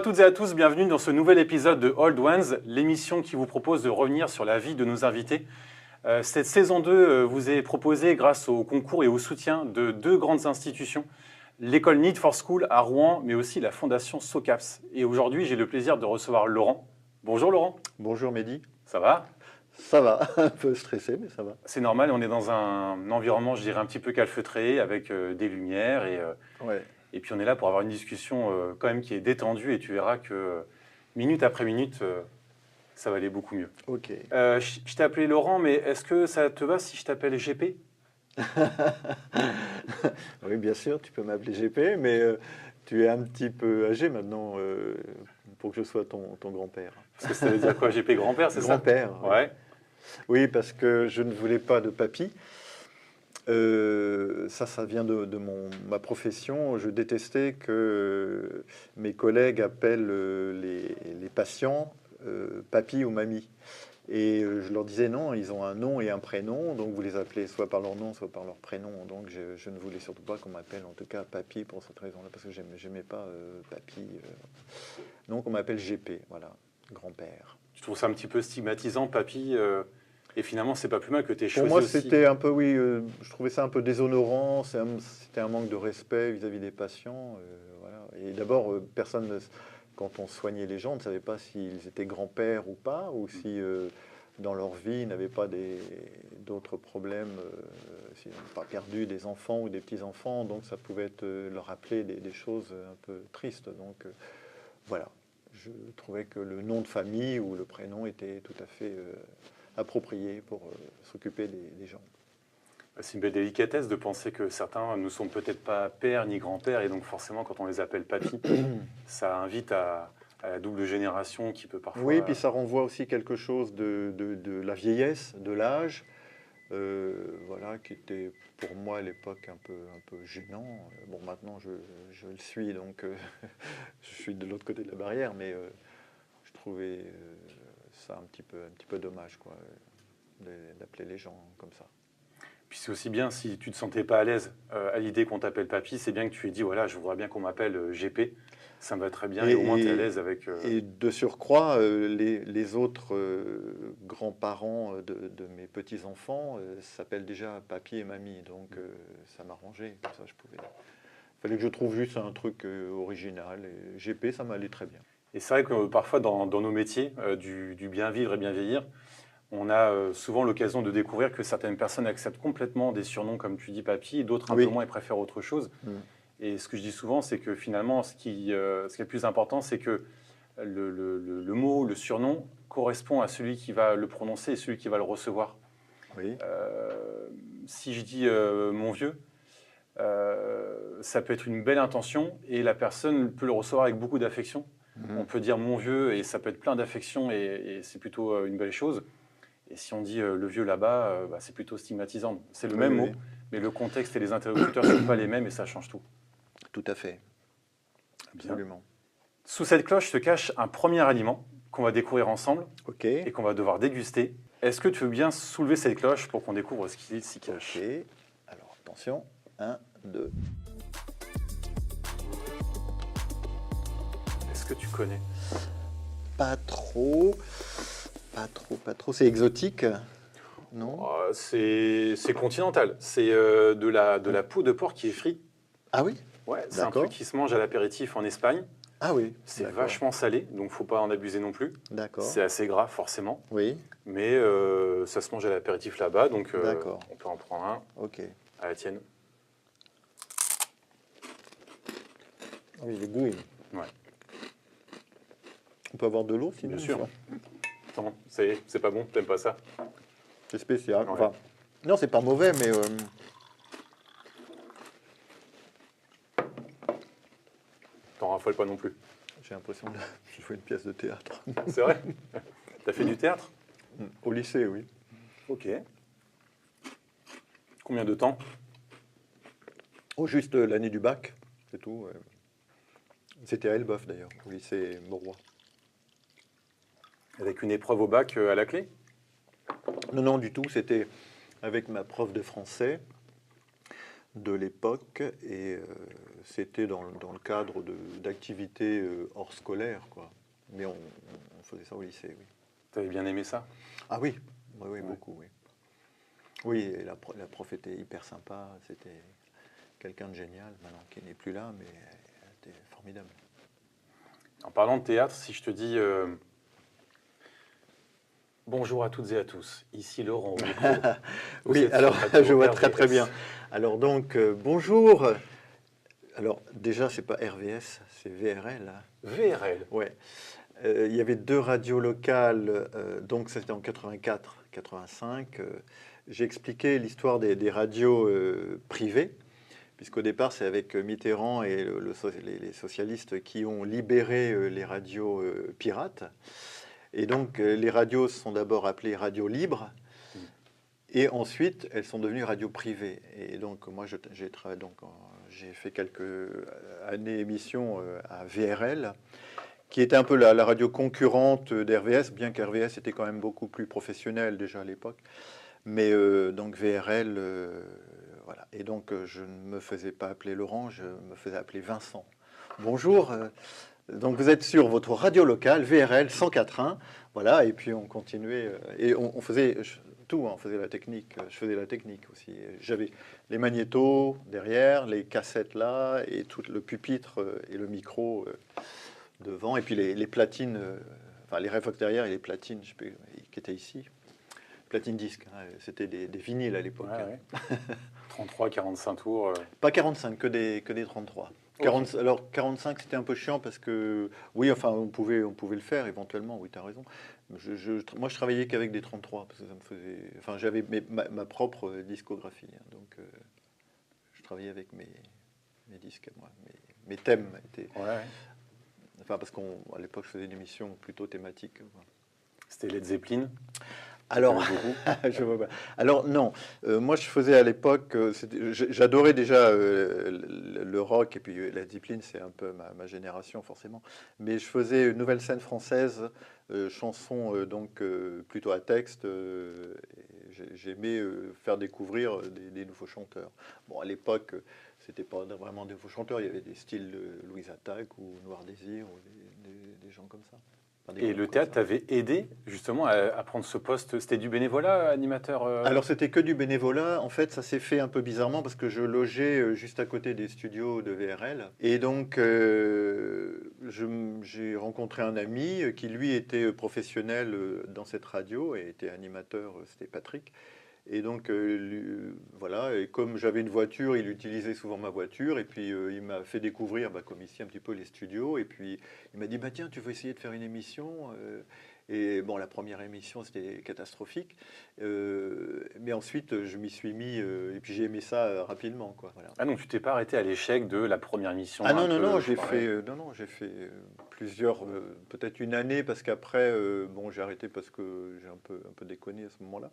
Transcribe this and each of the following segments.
à toutes et à tous, bienvenue dans ce nouvel épisode de Old Ones, l'émission qui vous propose de revenir sur la vie de nos invités. Cette saison 2 vous est proposée grâce au concours et au soutien de deux grandes institutions, l'école Need for School à Rouen, mais aussi la fondation SOCAPS. Et aujourd'hui, j'ai le plaisir de recevoir Laurent. Bonjour Laurent. Bonjour Mehdi. Ça va ? Ça va, un peu stressé, mais ça va. C'est normal, on est dans un environnement, je dirais, un petit peu calfeutré, avec des lumières. Ouais. Et puis on est là pour avoir une discussion quand même qui est détendue, et tu verras que minute après minute, ça va aller beaucoup mieux. Ok. Je t'ai appelé Laurent, mais est-ce que ça te va si je t'appelle GP ? Oui, bien sûr, tu peux m'appeler GP, mais tu es un petit peu âgé maintenant pour que je sois ton grand-père. Parce que ça veut dire quoi, GP grand-père, c'est ça ? Grand-père. Ouais. Oui, parce que je ne voulais pas de papy. Ça vient de ma profession. Je détestais que mes collègues appellent les patients papy ou mamie. Et je leur disais non, ils ont un nom et un prénom, donc vous les appelez soit par leur nom, soit par leur prénom. Donc je ne voulais surtout pas qu'on m'appelle, en tout cas papy, pour cette raison-là, parce que j'aimais pas papy. Donc on m'appelle GP, voilà, grand-père. Tu trouves ça un petit peu stigmatisant, papy et finalement, c'est pas plus mal que tu aies choisi. Pour moi, aussi. c'était un peu, oui, je trouvais ça un peu déshonorant, c'était un manque de respect vis-à-vis des patients. Voilà. Et d'abord, personne, quand on soignait les gens, ne savait pas s'ils étaient grands-pères ou pas, ou si dans leur vie, ils n'avaient pas d'autres problèmes, s'ils n'ont pas perdu des enfants ou des petits-enfants, donc ça pouvait leur rappeler des choses un peu tristes. Donc voilà, je trouvais que le nom de famille ou le prénom était tout à fait approprié pour s'occuper des gens. C'est une belle délicatesse de penser que certains ne sont peut-être pas pères ni grands-pères, et donc forcément, quand on les appelle papy, ça invite à la double génération qui peut parfois... Oui, puis ça renvoie aussi quelque chose de la vieillesse, de l'âge, voilà, qui était pour moi à l'époque un peu gênant. Bon, maintenant je le suis, donc je suis de l'autre côté de la barrière, mais je trouvais ça un petit peu dommage, quoi, d'appeler les gens comme ça. Puis c'est aussi bien, si tu ne te sentais pas à l'aise à l'idée qu'on t'appelle papy, c'est bien que tu aies dit, voilà, je voudrais bien qu'on m'appelle GP, ça me va très bien, et au moins tu es à l'aise avec... Et de surcroît, les autres grands-parents de mes petits-enfants s'appellent déjà papy et mamie, donc ça m'arrangeait, comme ça je pouvais... Il fallait que je trouve juste un truc original, et GP, ça m'allait très bien. Et c'est vrai que parfois, dans nos métiers, du bien vivre et bien vieillir, on a souvent l'occasion de découvrir que certaines personnes acceptent complètement des surnoms, comme tu dis, papy, et d'autres un peu moins et préfèrent autre chose. Et ce que je dis souvent, c'est que finalement, ce qui est le plus important, c'est que le mot, le surnom, correspond à celui qui va le prononcer et celui qui va le recevoir. Oui. Si je dis mon vieux, ça peut être une belle intention et la personne peut le recevoir avec beaucoup d'affection. On peut dire mon vieux et ça peut être plein d'affection et c'est plutôt une belle chose. Et si on dit le vieux là-bas, c'est plutôt stigmatisant. C'est le même mot, mais le contexte et les interlocuteurs ne sont pas les mêmes et ça change tout. Tout à fait. Absolument. Sous cette cloche se cache un premier aliment qu'on va découvrir ensemble et qu'on va devoir déguster. Est-ce que tu veux bien soulever cette cloche pour qu'on découvre ce qu'il s'y cache ? Ok. Alors attention, 1, 2. Est-ce que tu connais ? Pas trop. C'est exotique, non? C'est continental. C'est de la peau de porc qui est frite. Ah oui? Ouais, c'est un truc qui se mange à l'apéritif en Espagne. Ah oui. C'est vachement salé, donc il ne faut pas en abuser non plus. D'accord. C'est assez gras, forcément. Oui. Mais ça se mange à l'apéritif là-bas, donc on peut en prendre un. Ok. À la tienne. Oui, le goût. Ouais. On peut avoir de l'eau, sinon? Bien sûr. Non, c'est pas bon, t'aimes pas ça? C'est spécial. Ouais. Enfin, non, c'est pas mauvais, mais... T'en raffole pas non plus. J'ai l'impression de jouer une pièce de théâtre. C'est vrai? T'as fait du théâtre? Au lycée, oui. Ok. Combien de temps? Oh, juste l'année du bac, c'est tout. C'était à Elbeuf, d'ailleurs, au lycée Mauroy. Avec une épreuve au bac à la clé? Non, non, du tout. C'était avec ma prof de français de l'époque. Et c'était dans le cadre d'activités hors scolaire, quoi. Mais on faisait ça au lycée, oui. Tu avais bien aimé ça? Ah oui, oui, beaucoup, oui. Oui, et la prof était hyper sympa, c'était quelqu'un de génial, maintenant qui n'est plus là, mais elle était formidable. En parlant de théâtre, si je te dis bonjour à toutes et à tous, ici Laurent au micro. Oui, alors je vois très bien. Alors donc, bonjour. Alors déjà, c'est pas RVS, c'est VRL. Hein. VRL. Ouais. Il y avait 2 radios locales, donc c'était en 84, 85. J'ai expliqué l'histoire des radios privées, puisqu'au départ, c'est avec Mitterrand et les socialistes qui ont libéré les radios pirates. Et donc, les radios sont d'abord appelées radios libres, et ensuite, elles sont devenues radios privées. Et donc, moi, j'ai fait quelques années émission à VRL, qui était un peu la radio concurrente d'RVS, bien qu'RVS était quand même beaucoup plus professionnel déjà à l'époque. Mais donc VRL, voilà. Et donc, je ne me faisais pas appeler Laurent, je me faisais appeler Vincent. Bonjour, donc vous êtes sur votre radio locale, VRL 104.1, voilà, et puis on continuait, et on faisait tout, hein, on faisait la technique, je faisais la technique aussi. J'avais les magnétos derrière, les cassettes là, et tout le pupitre et le micro devant, et puis les platines, enfin les réflex derrière et les platines, je sais plus, qui étaient ici. Platine disque, hein, c'était des vinyles à l'époque. Ouais, ouais. 33, 45 tours. Pas 45, que des 33. 40, okay. Alors 45 c'était un peu chiant parce que oui, enfin on pouvait le faire éventuellement, oui tu as raison. Moi je travaillais qu'avec des 33 parce que ça me faisait, enfin j'avais ma propre discographie, hein, donc je travaillais avec mes disques à moi, mes thèmes étaient, ouais. Enfin parce qu'à l'époque je faisais une émission plutôt thématique. C'était Led Zeppelin. Alors, je vois pas. Alors non, moi je faisais à l'époque, j'adorais déjà le rock et puis la discipline, c'est un peu ma génération forcément. Mais je faisais une nouvelle scène française, chanson donc plutôt à texte. J'aimais faire découvrir des nouveaux chanteurs. Bon, à l'époque, c'était pas vraiment des nouveaux chanteurs, il y avait des styles Louise Attaque ou Noir Désir ou des gens comme ça. Et le théâtre t'avait aidé justement à prendre ce poste? C'était du bénévolat, animateur Alors c'était que du bénévolat. En fait, ça s'est fait un peu bizarrement parce que je logeais juste à côté des studios de VRL. Et donc, j'ai rencontré un ami qui, lui, était professionnel dans cette radio et était animateur, c'était Patrick. Et donc, voilà, et comme j'avais une voiture, il utilisait souvent ma voiture. Et puis, il m'a fait découvrir, comme ici, un petit peu les studios. Et puis, il m'a dit, tiens, tu veux essayer de faire une émission et bon, la première émission, c'était catastrophique. Mais ensuite, je m'y suis mis, et puis j'ai aimé ça rapidement, quoi. Voilà. Ah non, tu t'es pas arrêté à l'échec de la première émission? Ah non, j'ai fait plusieurs, peut-être une année, parce qu'après, bon, j'ai arrêté parce que j'ai un peu déconné à ce moment-là.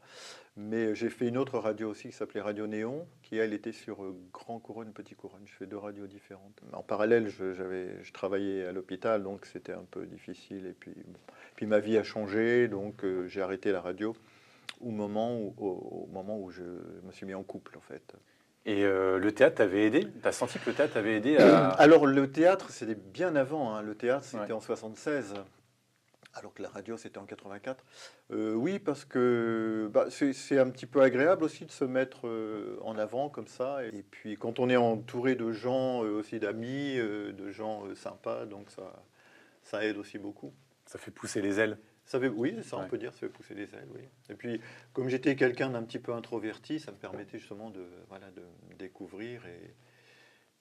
Mais j'ai fait une autre radio aussi qui s'appelait Radio Néon, qui elle était sur Grand Couronne, Petit Couronne. Je fais 2 radios différentes. En parallèle, je travaillais à l'hôpital, donc c'était un peu difficile. Et puis, bon. Puis ma vie a changé, donc j'ai arrêté la radio au moment où je me suis mis en couple, en fait. Et le théâtre t'avait aidé? Tu as senti que le théâtre t'avait aidé à... Alors le théâtre, c'était bien avant. Hein. Le théâtre, c'était en 76. Alors que la radio, c'était en 84. Oui, parce que c'est un petit peu agréable aussi de se mettre en avant comme ça. Et puis quand on est entouré de gens, aussi d'amis, de gens sympas, donc ça aide aussi beaucoup. Ça fait pousser les ailes. Oui, ça on peut dire, ça fait pousser les ailes, oui. Et puis, comme j'étais quelqu'un d'un petit peu introverti, ça me permettait justement de découvrir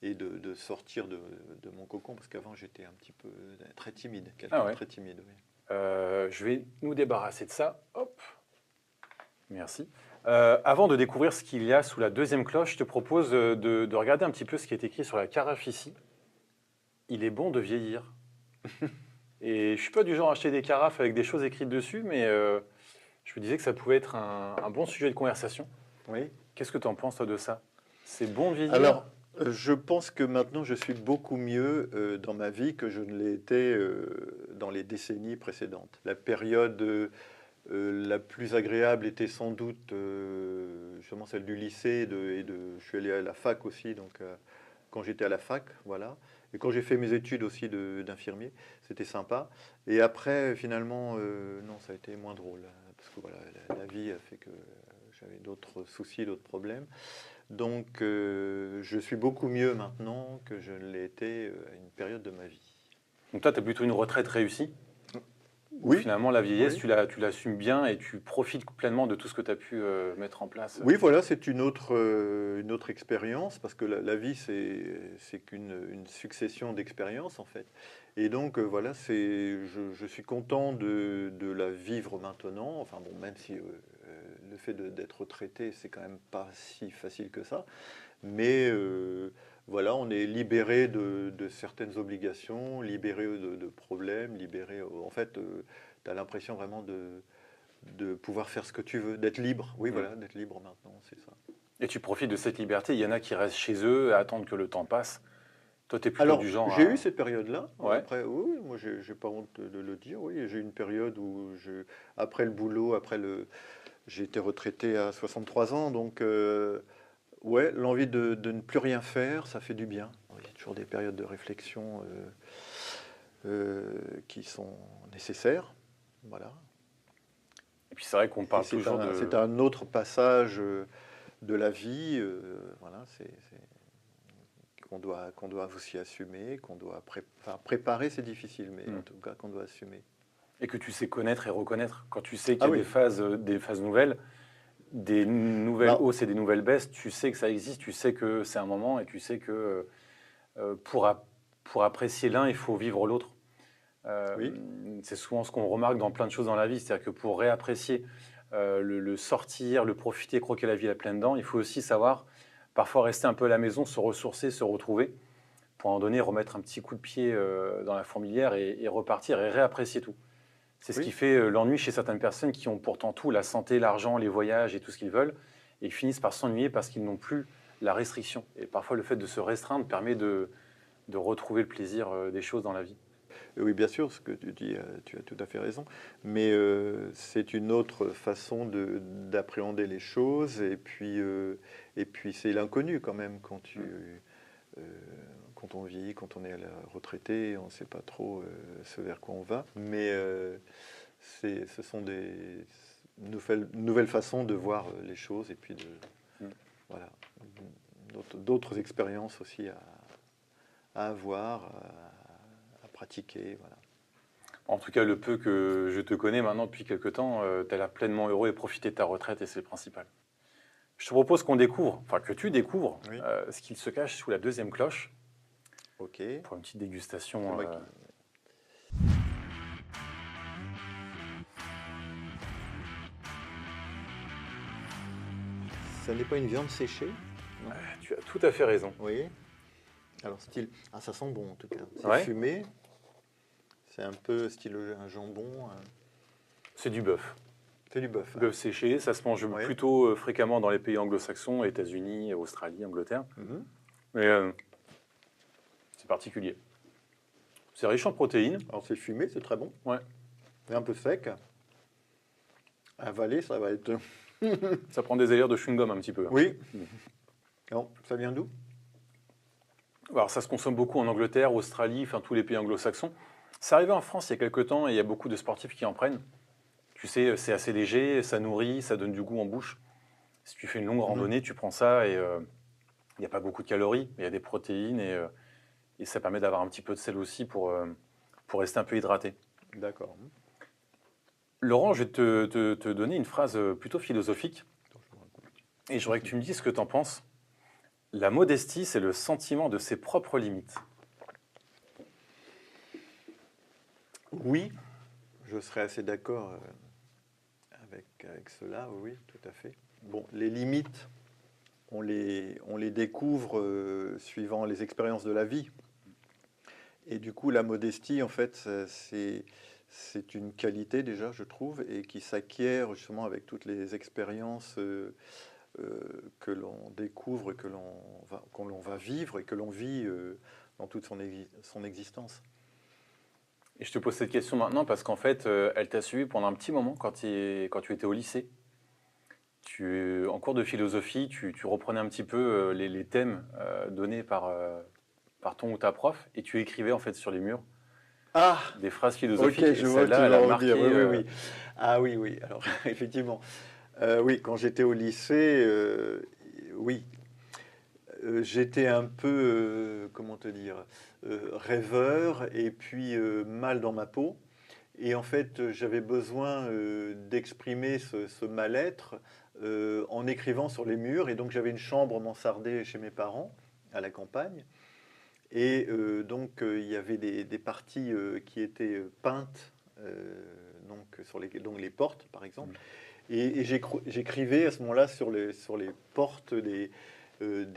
et de sortir de mon cocon, parce qu'avant j'étais un petit peu très timide, très timide, oui. Je vais nous débarrasser de ça. Hop. Merci. Avant de découvrir ce qu'il y a sous la deuxième cloche, je te propose de regarder un petit peu ce qui est écrit sur la carafe ici. Il est bon de vieillir. Et je ne suis pas du genre à acheter des carafes avec des choses écrites dessus, mais je me disais que ça pouvait être un bon sujet de conversation. Oui. Qu'est-ce que tu en penses, toi, de ça? C'est bon de vieillir? Alors, je pense que maintenant, je suis beaucoup mieux dans ma vie que je ne l'ai été dans les décennies précédentes. La période la plus agréable était sans doute justement celle du lycée, je suis allé à la fac aussi, donc quand j'étais à la fac, voilà. Et quand j'ai fait mes études aussi d'infirmier, c'était sympa. Et après, finalement, non, ça a été moins drôle. Parce que voilà, la vie a fait que j'avais d'autres soucis, d'autres problèmes. Donc, je suis beaucoup mieux maintenant que je ne l'ai été à une période de ma vie. Donc toi, tu as plutôt une retraite réussie. Où Oui, finalement, la vieillesse, oui. tu l'assumes bien et tu profites pleinement de tout ce que tu as pu mettre en place. Oui, voilà, c'est une autre expérience, parce que la vie, c'est une succession d'expériences, en fait. Et donc, voilà, je suis content de la vivre maintenant. Enfin, bon, même si le fait d'être retraité, c'est quand même pas si facile que ça. Mais voilà, on est libéré de certaines obligations, libéré de problèmes, libéré. En fait, tu as l'impression vraiment de pouvoir faire ce que tu veux, d'être libre. Oui, voilà, d'être libre maintenant, c'est ça. Et tu profites de cette liberté. Il y en a qui restent chez eux à attendre que le temps passe. Toi, tu es plutôt Alors, du genre j'ai à... eu cette période-là. Ouais. Après, oui, oui, moi, j'ai pas honte de le dire. Oui, j'ai eu une période où, après le boulot, j'ai été retraité à 63 ans. Donc, ouais, l'envie de ne plus rien faire, ça fait du bien. Il y a toujours des périodes de réflexion qui sont nécessaires. Voilà. Et puis c'est vrai qu'on parle Et toujours de... c'est un autre passage de la vie. Voilà, qu'on doit aussi assumer, qu'on doit préparer, c'est difficile, mais en tout cas qu'on doit assumer. Et que tu sais connaître et reconnaître. Quand tu sais qu'il y Ah a oui. des phases nouvelles, des nouvelles Bah, hausses et des nouvelles baisses, tu sais que ça existe, tu sais que c'est un moment et tu sais que pour apprécier l'un, il faut vivre l'autre. oui, C'est souvent ce qu'on remarque dans plein de choses dans la vie, c'est-à-dire que pour réapprécier le sortir, le profiter, croquer la vie à pleines dents, il faut aussi savoir parfois rester un peu à la maison, se ressourcer, se retrouver, pour en donner, remettre un petit coup de pied dans la fourmilière et repartir et réapprécier tout. C'est ce oui, qui fait l'ennui chez certaines personnes qui ont pourtant tout, la santé, l'argent, les voyages et tout ce qu'ils veulent, et ils finissent par s'ennuyer parce qu'ils n'ont plus la restriction. Et parfois, le fait de se restreindre permet de retrouver le plaisir des choses dans la vie. oui, bien sûr, ce que tu dis, tu as tout à fait raison. Mais c'est une autre façon d'appréhender les choses. Et puis c'est l'inconnu quand même euh, quand on vit, quand on est à la retraité, on ne sait pas trop ce vers quoi on va. Mais ce sont des nouvelles façons de voir les choses et puis voilà, d'autres expériences aussi à avoir, à pratiquer. Voilà. En tout cas, le peu que je te connais maintenant depuis quelques temps, tu as l'air pleinement heureux et profiter de ta retraite et c'est le principal. Je te propose qu'on découvre, enfin que tu découvres, Oui. ce qu'il se cache sous la deuxième cloche Ok. pour une petite dégustation. C'est moi qui- Ça n'est pas une viande séchée? Non. Tu as tout à fait raison. Oui. Alors, style. Ah, ça sent bon en tout cas. C'est Ouais. fumé. C'est un peu style un jambon. C'est du bœuf. C'est du bœuf. Bœuf séché, ça se mange Ouais. plutôt fréquemment dans les pays anglo-saxons, États-Unis, Australie, Angleterre. Mhm. Mais c'est particulier. C'est riche en protéines. Alors, c'est fumé, c'est très bon. Ouais. C'est un peu sec. Avaler, ça va être. Ça prend des allures de chewing-gum un petit peu. Oui. Alors, ça vient d'où? Alors ça se consomme beaucoup en Angleterre, Australie, enfin tous les pays anglo-saxons. C'est arrivé en France il y a quelques temps et il y a beaucoup de sportifs qui en prennent. Tu sais, c'est assez léger, ça nourrit, ça donne du goût en bouche. Si tu fais une longue randonnée, tu prends ça et il n'y a pas beaucoup de calories, mais il y a des protéines et ça permet d'avoir un petit peu de sel aussi pour rester un peu hydraté. D'accord. Laurent, je vais te donner une phrase plutôt philosophique et j'aimerais que tu me dises ce que tu en penses. La modestie, c'est le sentiment de ses propres limites. Oui, je serais assez d'accord avec cela, oui, tout à fait. Bon, les limites, on les découvre suivant les expériences de la vie. Et du coup, la modestie, en fait, c'est une qualité déjà, je trouve, et qui s'acquiert justement avec toutes les expériences que l'on découvre, qu'on va vivre et que l'on vit dans toute son existence. Et je te pose cette question maintenant parce qu'en fait, elle t'a suivi pendant un petit moment quand tu étais au lycée. En cours de philosophie, tu reprenais un petit peu les thèmes donnés par ton ou ta prof et tu écrivais en fait sur les murs Ah, des phrases philosophiques. ok, Et je vois que tu celle-là, elle vas a en marqué. dire. Oui, oui, oui. Ah oui, oui. Alors, effectivement. Oui, quand j'étais au lycée, oui, j'étais un peu, comment te dire, rêveur et puis mal dans ma peau. Et en fait, j'avais besoin d'exprimer ce mal-être en écrivant sur les murs. Et donc, j'avais une chambre mansardée chez mes parents, à la campagne. Et donc, il y avait des parties qui étaient peintes, donc, donc les portes, par exemple. Et j'écrivais à ce moment-là sur les portes des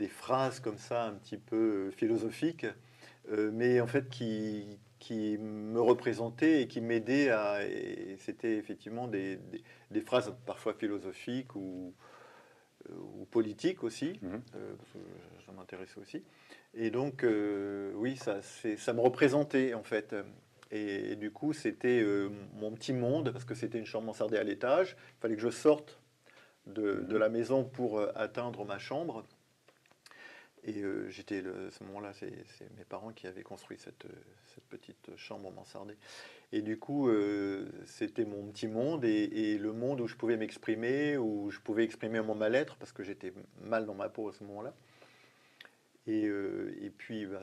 phrases comme ça, un petit peu philosophiques, mais en fait qui me représentaient et qui m'aidaient à... et c'était effectivement des phrases parfois philosophiques ou politiques aussi, parce que ça m'intéressait aussi. Et donc, oui, ça me représentait en fait. Et du coup, c'était mon petit monde, parce que c'était une chambre mansardée à l'étage. Il fallait que je sorte de la maison pour atteindre ma chambre. Et à ce moment-là, c'est mes parents qui avaient construit cette petite chambre mansardée. Et du coup, c'était mon petit monde et le monde où je pouvais m'exprimer, où je pouvais exprimer mon mal-être, parce que j'étais mal dans ma peau à ce moment-là. Et puis, bah,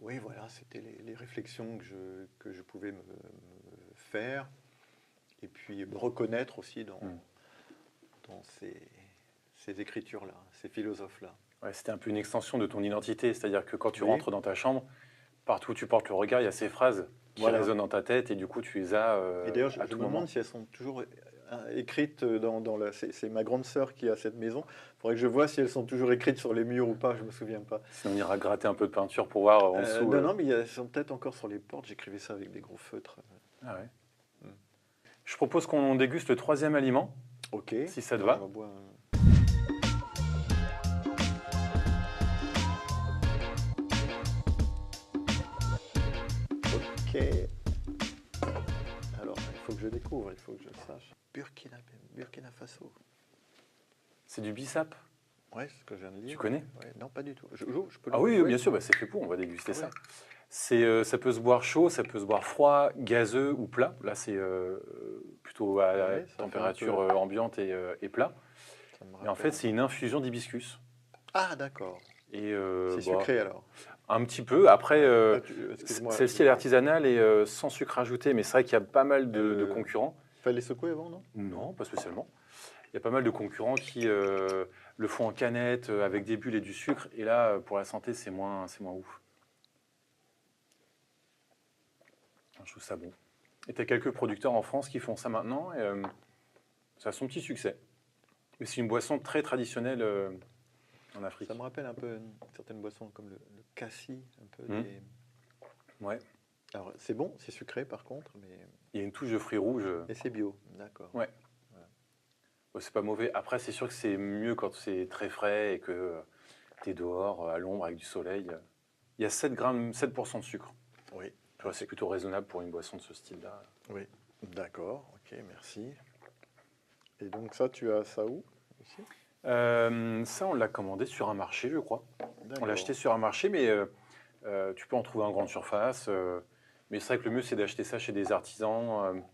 oui, voilà, c'était les réflexions que je pouvais me faire, et puis me reconnaître aussi dans ces écritures-là, ces philosophes-là. Ouais, c'était un peu une extension de ton identité, c'est-à-dire que quand tu Oui. rentres dans ta chambre, partout où tu portes le regard, il y a ces phrases qui Voilà. résonnent dans ta tête et du coup tu les as Et d'ailleurs, à je tout me moment. demande si elles sont toujours écrites c'est ma grande sœur qui a cette maison. Il faudrait que je vois si elles sont toujours écrites sur les murs ou pas, je me souviens pas. Sinon on ira gratter un peu de peinture pour voir en dessous. Non, non, mais elles sont peut-être encore sur les portes. J'écrivais ça avec des gros feutres. Ah ouais. Je propose qu'on déguste le troisième aliment, Ok. si ça te Alors, va. on va boire Ok. Alors, il faut que je découvre, il faut que je sache. Burkina Faso. C'est du bissap. Ouais, c'est ce que je viens de lire. Tu connais? Ouais, non, pas du tout. Je peux Ah le oui, goûter. bien sûr, bah, c'est fait pour, on va déguster Ah ça. ouais. Ça peut se boire chaud, ça peut se boire froid, gazeux ou plat. Là, c'est plutôt à Ouais, ça température fait un peu- ambiante et plat. Ça me Et en rappelle. fait, c'est une infusion d'hibiscus. Ah, d'accord. Et C'est bah, sucré alors. un petit peu. Après, Excuse-moi. celle-ci, elle est artisanale et sans sucre ajouté, mais c'est vrai qu'il y a pas mal de concurrents. Fallait secouer avant, non? Non, pas spécialement. Il y a pas mal de concurrents qui le font en canette avec des bulles et du sucre. Et là, pour la santé, c'est moins ouf. Je trouve ça bon. Et tu as quelques producteurs en France qui font ça maintenant. Et, ça a son petit succès. Mais c'est une boisson très traditionnelle en Afrique. Ça me rappelle un peu certaines boissons comme le cassis, un peu Ouais. Alors, c'est bon, c'est sucré par contre, mais... Il y a une touche de fruits rouges. Et c'est bio, d'accord. Ouais. Voilà. C'est pas mauvais. Après, c'est sûr que c'est mieux quand c'est très frais et que tu es dehors, à l'ombre, avec du soleil. Il y a 7% de sucre. Oui. Tu vois, c'est plutôt raisonnable pour une boisson de ce style-là. Oui, d'accord, ok, merci. Et donc ça, tu as ça où ici? Ça, on l'a commandé sur un marché, je crois. On D'accord. l'a acheté sur un marché, mais tu peux en trouver en grande surface. Mais c'est vrai que le mieux, c'est d'acheter ça chez des artisans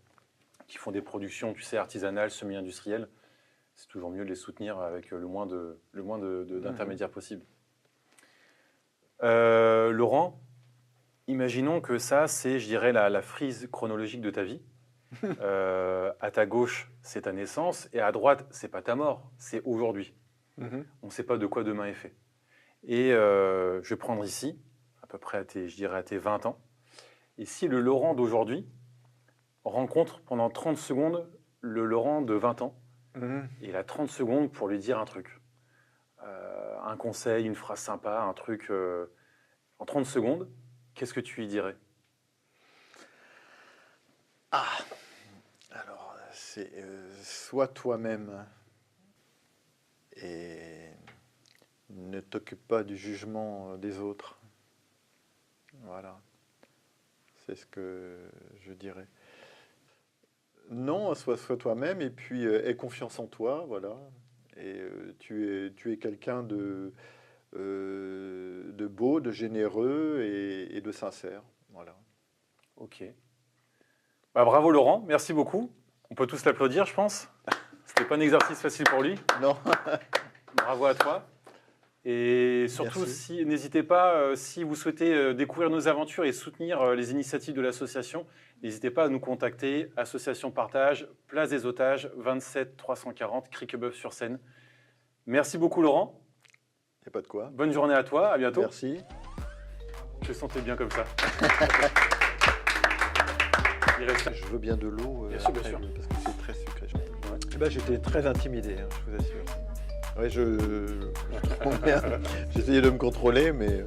qui font des productions, tu sais, artisanales, semi-industrielles. C'est toujours mieux de les soutenir avec le moins d'intermédiaires possible. Laurent, imaginons que ça, c'est, je dirais, la frise chronologique de ta vie. À ta gauche, c'est ta naissance, et à droite, c'est pas ta mort, c'est aujourd'hui. On ne sait pas de quoi demain est fait. Et je vais prendre ici, à peu près à tes 20 ans. Et si le Laurent d'aujourd'hui rencontre pendant 30 secondes le Laurent de 20 ans, et il a 30 secondes pour lui dire un truc. Un conseil, une phrase sympa, un truc... en 30 secondes, qu'est-ce que tu lui dirais? Ah, alors c'est sois toi-même et ne t'occupe pas du jugement des autres. Voilà, c'est ce que je dirais. Non, sois toi-même et puis aie confiance en toi, voilà. Et tu es quelqu'un de beau, de généreux et de sincère, voilà. Ok. Bah, bravo Laurent, merci beaucoup. On peut tous l'applaudir, je pense. C'était pas un exercice facile pour lui. Non. Bravo à toi. Et surtout, n'hésitez pas, si vous souhaitez découvrir nos aventures et soutenir les initiatives de l'association, n'hésitez pas à nous contacter. Association Partage, Place des Otages, 27 340, Criquebeuf-sur-Seine. Merci beaucoup Laurent. Il n'y a pas de quoi. Bonne journée à toi, à bientôt. Merci. Je te sentais bien comme ça. Je veux bien de l'eau. Bien sûr, bien sûr. Parce que c'est très sucré. Eh ben, j'étais très intimidé, hein, je vous assure. Ouais, j'essayais de me contrôler, mais...